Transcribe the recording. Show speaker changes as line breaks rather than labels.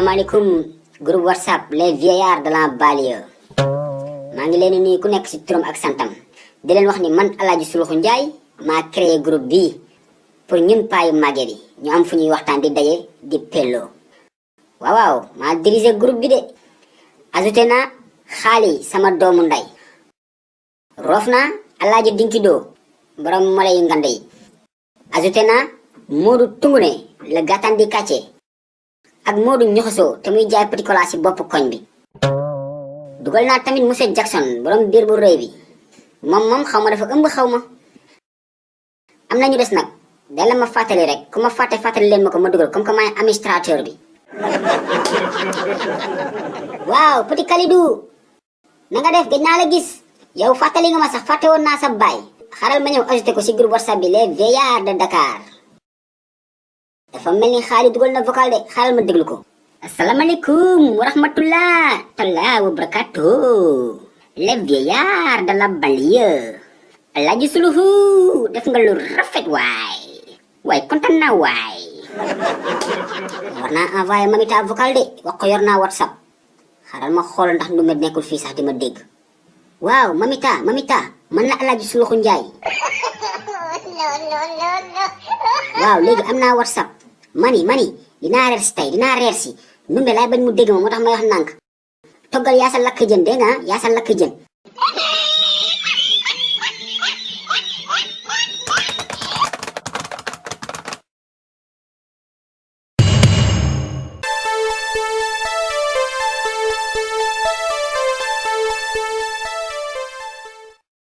Assalamualaikum groupe WhatsApp les vieillards de la banlieue. maa ngi leen ni ku nekk ci turam ak santam di leen wax ni man Alaaji Suluxu Njaay maa créé groupe bii pour ñun paayu màgget yi ñu am fu ñuy waxtaan di daje di pello. waaw maa dirigé groupe bi de. ajouté naa xaali sama doomu nday. roof naa Alaaji Dinkido borom mole yu ngande yi. ajouté naa Moodu Tungune le gàttan di kàcce ak Moodu ñoxosoo te muy jaay petit cola ci bopp koñ bi. dugal naa tamit monsieur Jackson borom biir bu rëy bi moom xaw ma dafa ëmb xaw ma. am na ñu des nag day la ma fàttali rek ku ma fàttali leen ma ko ma dugal comme que maay administrateur bi. waaw petit Kalidou na nga def gëj naa la gis yow fàttali nga ma sax fàtte woon naa sa baay xaaral ma ñëw ajouté ko ci groupe WhatsApp bi les vieillards de Dakar. dafa mel ni xaali dugal na vocal de xaaral ma déglu ko. asalaamaaleykum wa rahmatullah taala wa barakatuh les vieillards de la banlieue. Alaaji Suluxu def nga lu rafet waay kontaan naa waay. war naa envoyé Mamita vocal de wax ko yor naa WhatsApp xaaral ma xool ndax nu nekkul fii sax di ma dégg. waaw Mamita man la Alaaji Suluxu Njaay. waaw léegi am naa WhatsApp mani dinaa reer si tey dinaa reer si numbe laay bañ mu dégg ma moo tax may wax nànk toggal yaa sa lakk jën dégg nga yaa sa lakk jën.